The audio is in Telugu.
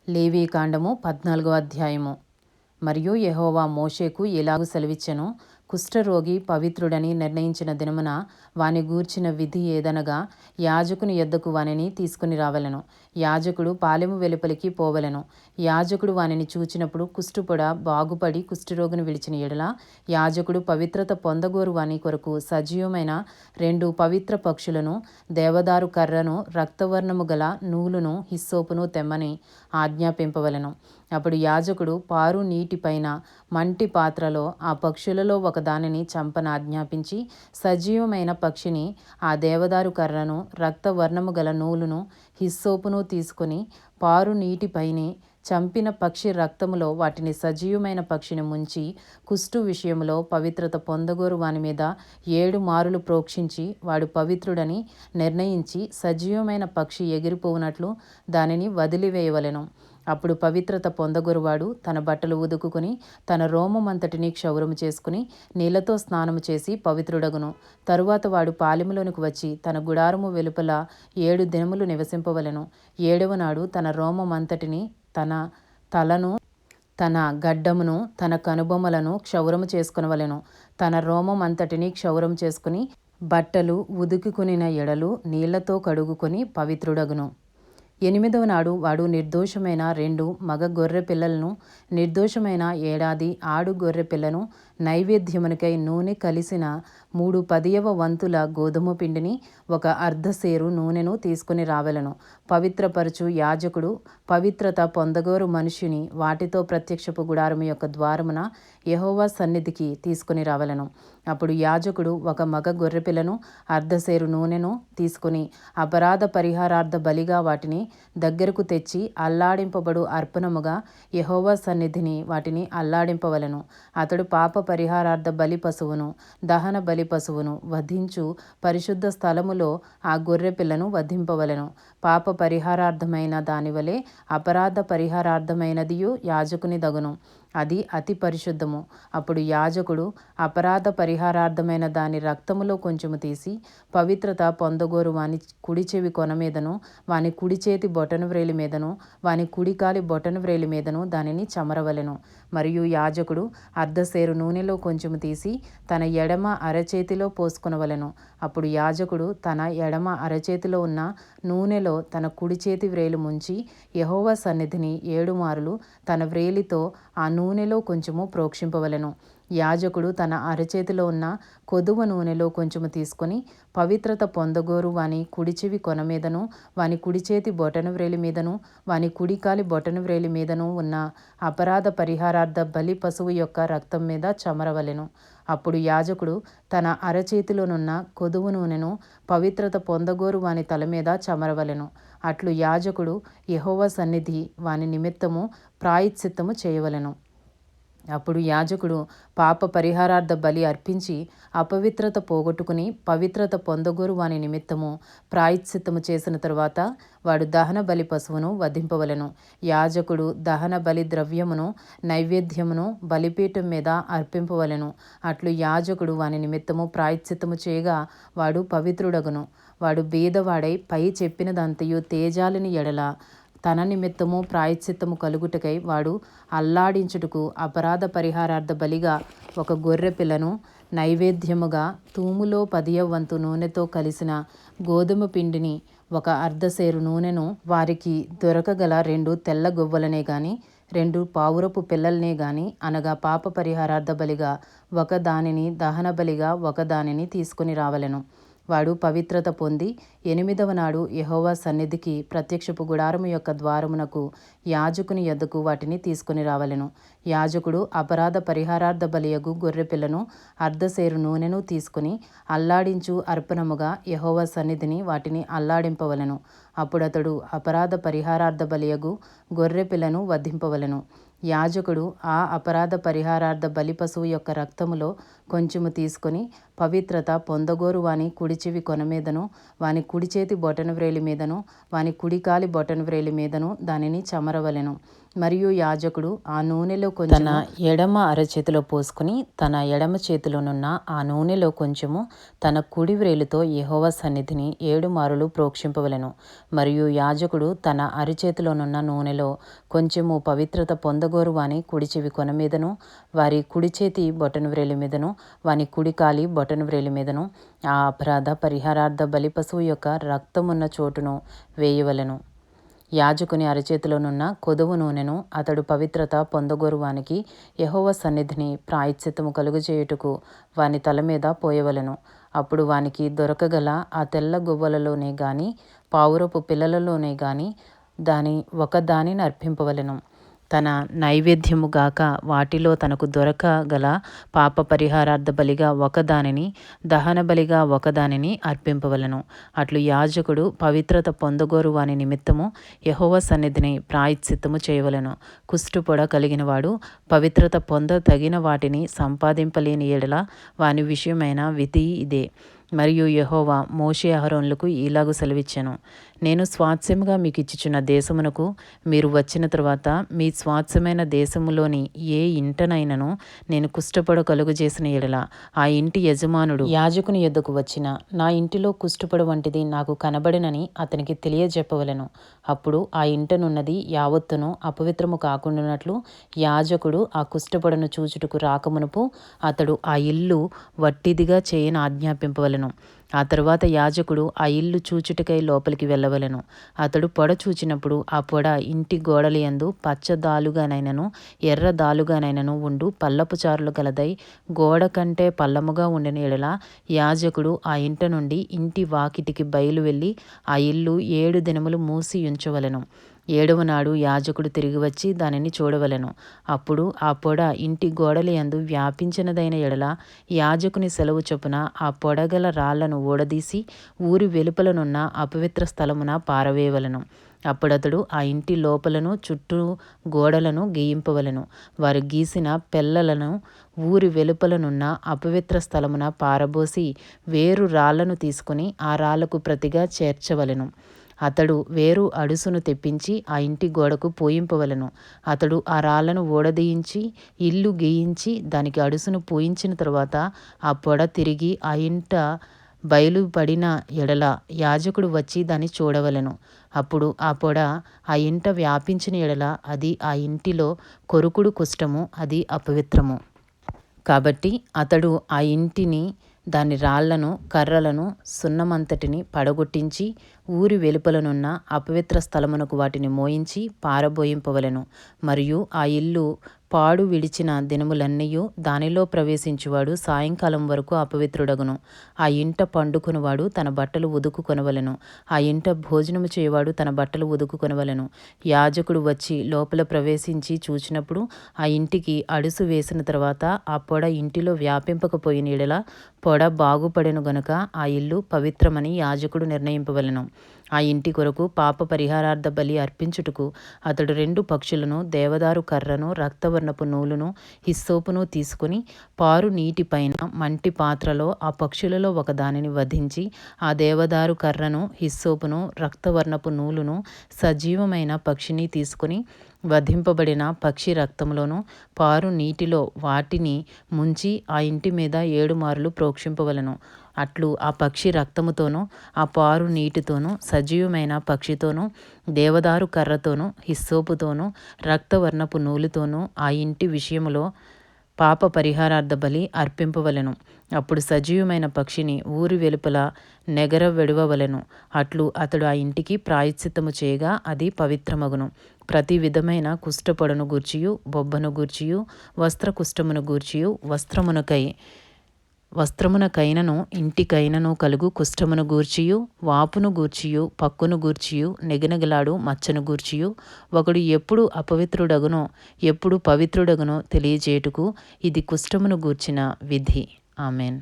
లేవీకాండము 14వ అధ్యాయము. మరియు యెహోవా మోషేకు ఇలాగు సెలవిచ్చెను, కుష్ఠరోగి పవిత్రుడని నిర్ణయించిన దినమున వాని గూర్చిన విధి ఏదనగా, యాజకుని యొద్దకు వానిని తీసుకుని రావలెను. యాజకుడు పాలెము వెలుపలికి పోవలెను. యాజకుడు వానిని చూచినప్పుడు కుష్ఠుపొడ బాగుపడి కుష్ఠరోగిని విడిచిన ఎడల, యాజకుడు పవిత్రత పొందగోరు వాని కొరకు సజీవమైన 2 పవిత్ర పక్షులను, దేవదారు కర్రను, రక్తవర్ణము గల నూలును, హిస్సోపును తెమ్మని ఆజ్ఞాపింపవలెను. అప్పుడు యాజకుడు పారు నీటిపైన మంటి పాత్రలో ఆ పక్షులలో ఒకదానిని చంపనాజ్ఞాపించి, సజీవమైన పక్షిని, ఆ దేవదారు కర్రను, రక్తవర్ణము గల నూలును, హిస్సోపును తీసుకొని పారు నీటిపైనే చంపిన పక్షి రక్తములో వాటిని సజీవమైన పక్షిని ముంచి, కుష్టు విషయంలో పవిత్రత పొందగోరు వాని మీద 7 మారులు ప్రోక్షించి, వాడు పవిత్రుడని నిర్ణయించి సజీవమైన పక్షి ఎగిరిపోవునట్లు దానిని వదిలివేయవలెను. అప్పుడు పవిత్రత పొందగొరువాడు తన బట్టలు ఉదుకుని తన రోమమంతటిని క్షౌరము చేసుకుని నీళ్లతో స్నానము చేసి పవిత్రుడగును. తరువాత వాడు పాలెములోనికి వచ్చి తన గుడారము వెలుపల 7 దినములు నివసింపవలెను. 7వ నాడు తన రోమమంతటిని, తన తలను, తన గడ్డమును, తన కనుబొమ్మలను క్షౌరము చేసుకొనవలెను. తన రోమమంతటిని క్షౌరము చేసుకుని బట్టలు ఉదుకుకొనిన ఎడలు నీళ్లతో కడుగుకొని పవిత్రుడగును. 8వ నాడు వాడు నిర్దోషమైన 2 మగ గొర్రె పిల్లలను, నిర్దోషమైన ఏడాది ఆడు గొర్రె పిల్లను, నైవేద్యమునికై నూనె కలిసిన 3/10వ వంతుల గోధుమ పిండిని, 1 అర్ధసేరు నూనెను తీసుకుని రావలెను. పవిత్రపరచు యాజకుడు పవిత్రత పొందగోరు మనుష్యుని వాటితో ప్రత్యక్షపు గుడారము యొక్క ద్వారమున యెహోవా సన్నిధికి తీసుకుని రావలెను. అప్పుడు యాజకుడు 1 మగ గొర్రెపిల్లను, అర్ధసేరు నూనెను తీసుకుని అపరాధ పరిహారార్థ బలిగా వాటిని దగ్గరకు తెచ్చి అల్లాడింపబడు అర్పణముగా యెహోవా సన్నిధిని వాటిని అల్లాడింపవలెను. అతడు పాప పరిహారార్థ బలి పశువును, దహన బలి పశువును వధించు పరిశుద్ధ స్థలములో ఆ గొర్రె పిల్లను వధింపవలెను. పాప పరిహారార్థమైన దానివలే అపరాధ పరిహారార్థమైనదియు యాజకుని దగును. అది అతి పరిశుద్ధము. అప్పుడు యాజకుడు అపరాధ పరిహారార్థమైన దాని రక్తములో కొంచెము తీసి పవిత్రత పొందగోరు వాని కుడి చెవి కొన మీదను, వాని కుడి చేతి బొటన వ్రేలి మీదను, వాని కుడికాలి బొటన వ్రేలి మీదను దానిని చమరవలెను. మరియు యాజకుడు అర్ధసేరు నూనెలో కొంచెము తీసి తన ఎడమ అరచేతిలో పోసుకొనవలెను. అప్పుడు యాజకుడు తన ఎడమ అరచేతిలో ఉన్న నూనెలో తన కుడి చేతి వ్రేలు ముంచి యెహోవా సన్నిధిని 7 మారులు తన వ్రేలితో ఆ నూనెలో కొంచెము ప్రోక్షింపవలెను. యాజకుడు తన అరచేతిలో ఉన్న కొదువ నూనెలో కొంచెము తీసుకొని పవిత్రత పొందగోరు వాని కుడి చెవి కొన మీదను, వాని కుడి చేతి బొటన వ్రేలి మీదను, వాని కుడికాలి బొటన వ్రేలి మీదను ఉన్న అపరాధ పరిహారార్థ బలి పశువు యొక్క రక్తం మీద చమరవలెను. అప్పుడు యాజకుడు తన అరచేతిలోనున్న కొదువు నూనెను పవిత్రత పొందగోరు వాని తల మీద చమరవలెను. అట్లు యాజకుడు యెహోవా సన్నిధి వాని నిమిత్తము ప్రాయశ్చిత్తము చేయవలెను. అప్పుడు యాజకుడు పాప పరిహారార్థ బలి అర్పించి అపవిత్రత పోగొట్టుకుని పవిత్రత పొందగోరు వాని నిమిత్తము ప్రాయశ్చిత్తము చేసిన తరువాత వాడు దహన బలి పశువును వధింపవలెను. యాజకుడు దహన బలి ద్రవ్యమును, నైవేద్యమును బలిపీఠం మీద అర్పింపవలెను. అట్లు యాజకుడు వాని నిమిత్తము ప్రాయశ్చిత్తము చేయగా వాడు పవిత్రుడగును. వాడు బీదవాడై పై చెప్పినదంతయు తేజాలని ఎడల తన నిమిత్తము ప్రాయశ్చిత్తము కలుగుటకై వాడు అల్లాడించుటకు అపరాధ పరిహారార్థ బలిగా 1 గొర్రె పిల్లను, నైవేద్యముగా తూములో 10వ వంతు నూనెతో కలిసిన గోధుమ పిండిని, 1 అర్ధసేరు నూనెను, వారికి దొరకగల 2 తెల్ల గొవ్వలనే గాని 2 పావురపు పిల్లలనే గాని, అనగా పాప పరిహారార్థ బలిగా 1 దానిని, దహన బలిగా 1 దానిని తీసుకుని రావలెను. వాడు పవిత్రత పొంది 8వ నాడు యెహోవా సన్నిధికి ప్రత్యక్షపు గుడారము యొక్క ద్వారమునకు యాజకుని యొద్దకు వాటిని తీసుకుని రావలెను. యాజకుడు అపరాధ పరిహారార్థ బలియగు గొర్రెపిల్లను, అర్ధసేరు నూనెను తీసుకుని అల్లాడించు అర్పణముగా యెహోవా సన్నిధిని వాటిని అల్లాడింపవలెను. అప్పుడతడు అపరాధ పరిహారార్థ బలియగు గొర్రెపిల్లను వధింపవలెను. యాజకుడు ఆ అపరాధ పరిహారార్థ బలి పశువు యొక్క రక్తములో కొంచెము తీసుకొని పవిత్రత పొందగోరు వాని కుడి చెవి కొన మీదను, వాని కుడి చేతి బొటన వ్రేలి మీదను, వాని కుడికాలి బొటన వ్రేలి మీదను దానిని చమరవలెను. మరియు యాజకుడు ఆ నూనెలో కొంచెం తన ఎడమ అరచేతిలో పోసుకుని తన ఎడమ చేతిలోనున్న ఆ నూనెలో కొంచెము తన కుడి వ్రేలుతో యెహోవా సన్నిధిని 7 మారులు ప్రోక్షింపవలెను. మరియు యాజకుడు తన అరచేతిలోనున్న నూనెలో కొంచెము పవిత్రత పొందగోరు వాని కుడి చెవి కొన మీదను, వారి కుడి చేతి బొటన వ్రేలి మీదను, వాని కుడి కాలి బొటన వ్రేలి మీదను ఆ అపరాధ పరిహారార్థ బలి పశువు యొక్క రక్తమున్న చోటును వేయవలెను. యాజకుని అరచేతిలోనున్న కొదువు నూనెను అతడు పవిత్రత పొందగోరు వానికి యెహోవా సన్నిధిని ప్రాయశ్చిత్తము కలుగజేయుటకు వాని తల మీద పోయవలెను. అప్పుడు వానికి దొరకగల ఆ తెల్ల గువ్వలలోనే గాని పావురపు పిల్లలలోనే గాని ఒకదానిని అర్పింపవలెను. తన నైవేద్యము గాక వాటిలో తనకు దొరకగల పాప పరిహారార్థ బలిగా ఒకదానిని, దహన బలిగా ఒకదానిని అర్పింపవలెను. అట్లు యాజకుడు పవిత్రత పొందగోరు వాని నిమిత్తము యెహోవా సన్నిధిని ప్రాయశ్చిత్తము చేయవలెను. కుష్టుపొడ కలిగినవాడు పవిత్రత తగిన వాటిని సంపాదింపలేని ఎడల వాని విషయమైన విధి ఇదే. మరియు యెహోవా మోషే అహరోనులకు ఈలాగు సెలవిచ్చెను. నేను స్వాస్థ్యముగా మీకు ఇచ్చుచున్న దేశమునకు మీరు వచ్చిన తరువాత మీ స్వాస్థ్యమైన దేశములోని ఏ ఇంటనైనను నేను కుష్టుపొడ కలుగజేసిన ఎడల ఆ ఇంటి యజమానుడు యాజకుని యొద్దకు వచ్చిన నా ఇంటిలో కుష్టుపొడ వంటిది నాకు కనబడినని అతనికి తెలియజెప్పవలెను. అప్పుడు ఆ ఇంటనున్నది యావత్తును అపవిత్రము కాకుండానట్లు యాజకుడు ఆ కుష్టుపొడను చూచుటకు రాకమునుపు అతడు ఆ ఇల్లు వట్టిదిగా చేయని ఆజ్ఞాపింపవలెను. ఆ తరువాత యాజకుడు ఆ ఇల్లు చూచుటకై లోపలికి వెళ్ళవలెను. అతడు పొడ చూచినప్పుడు ఆ పొడ ఇంటి గోడల యందు పచ్చ దాలుగానైనను ఎర్ర దాలుగానైనను ఉండు పల్లపు చారులు గలదై గోడ కంటే పల్లముగా ఉండిన ఎడల యాజకుడు ఆ ఇంట నుండి ఇంటి వాకిటికి బయలు వెళ్ళి ఆ ఇల్లు 7 దినములు మూసి ఉంచవలెను. 7వ నాడు యాజకుడు తిరిగి వచ్చి దానిని చూడవలెను. అప్పుడు ఆ పొడ ఇంటి గోడల యందు వ్యాపించినదైన ఎడల యాజకుని సెలవు చొప్పున ఆ పొడగల రాళ్లను ఊడదీసి ఊరి వెలుపలనున్న అపవిత్ర స్థలమున పారవేయవలెను. అప్పుడతడు ఆ ఇంటి లోపలను చుట్టూ గోడలను గీయింపవలెను. వారు గీసిన పెల్లలను ఊరి వెలుపలనున్న అపవిత్ర స్థలమున పారబోసి వేరు రాళ్లను తీసుకుని ఆ రాళ్లకు ప్రతిగా చేర్చవలెను. అతడు వేరు అడుసును తెప్పించి ఆ ఇంటి గోడకు పూయింపవలెను. అతడు ఆ రాళ్లను ఊడదీయించి ఇల్లు గీయించి దానికి అడుసును పూయించిన తరువాత ఆ పొడ తిరిగి ఆ ఇంట బయలుపడిన ఎడల యాజకుడు వచ్చి దాన్ని చూడవలెను. అప్పుడు ఆ పొడ ఆ ఇంట వ్యాపించిన ఎడల అది ఆ ఇంటిలో కొరుకుడు కుష్ఠము, అది అపవిత్రము. కాబట్టి అతడు ఆ ఇంటిని దాని రాళ్లను కర్రలను సున్నమంతటిని పడగొట్టించి ఊరి వెలుపలనున్న అపవిత్ర స్థలమునకు వాటిని మోయించి పారబోయింపవలెను. మరియు ఆ ఇల్లు పాడు విడిచిన దినములన్నీయు దానిలో ప్రవేశించువాడు సాయంకాలం వరకు అపవిత్రుడగును. ఆ ఇంట పండుకొనువాడు తన బట్టలు ఉదుకుకొనవలెను. ఆ ఇంట భోజనము చేయవాడు తన బట్టలు ఉదుకుకొనవలెను. యాజకుడు వచ్చి లోపల ప్రవేశించి చూచినప్పుడు ఆ ఇంటికి అడుసు వేసిన తర్వాత ఆ పొడ ఇంటిలో వ్యాపింపకపోయిన ఎడల పొడ బాగుపడెను గనుక ఆ ఇల్లు పవిత్రమని యాజకుడు నిర్ణయింపవలెను. ఆ ఇంటి కొరకు పాప పరిహారార్థ బలి అర్పించుటకు అతడు 2 పక్షులను, దేవదారు కర్రను, రక్తవర్ణపు నూలును, హిస్సోపును తీసుకుని పారు నీటిపైన మంటి పాత్రలో ఆ పక్షులలో ఒకదానిని వధించి ఆ దేవదారు కర్రను, హిస్సోపును, రక్తవర్ణపు నూలును సజీవమైన పక్షిని తీసుకుని వధింపబడిన పక్షి రక్తములోను పారు నీటిలో వాటిని ముంచి ఆ ఇంటి మీద 7 మారులు ప్రోక్షింపవలెను. అట్లు ఆ పక్షి రక్తముతోనూ ఆ పారు నీటితోనూ సజీవమైన పక్షితోనూ దేవదారు కర్రతోనూ హిస్సోపుతోనూ రక్తవర్ణపు నూలుతోనూ ఆ ఇంటి విషయములో పాప పరిహారార్థ బలి అర్పింపవలెను. అప్పుడు సజీవమైన పక్షిని ఊరి వెలుపల నెగర వెడవవలెను. అట్లు అతడు ఆ ఇంటికి ప్రాయశ్చిత్తము చేయగా అది పవిత్రమగును. ప్రతి విధమైన కుష్ఠపొడను గూర్చియు బొబ్బను గూర్చియు వస్త్ర కుష్ఠమును గూర్చియు వస్త్రమునకైనను ఇంటికైనను కలుగు కుష్ఠమును గూర్చియు వాపును గూర్చియు పక్కును గూర్చియు నెగనెగలాడు మచ్చను గూర్చియు ఒకడు ఎప్పుడు అపవిత్రుడగునో ఎప్పుడు పవిత్రుడగునో తెలియజేయుటకు ఇది కుష్ఠమును గూర్చిన విధి. ఆమెన్.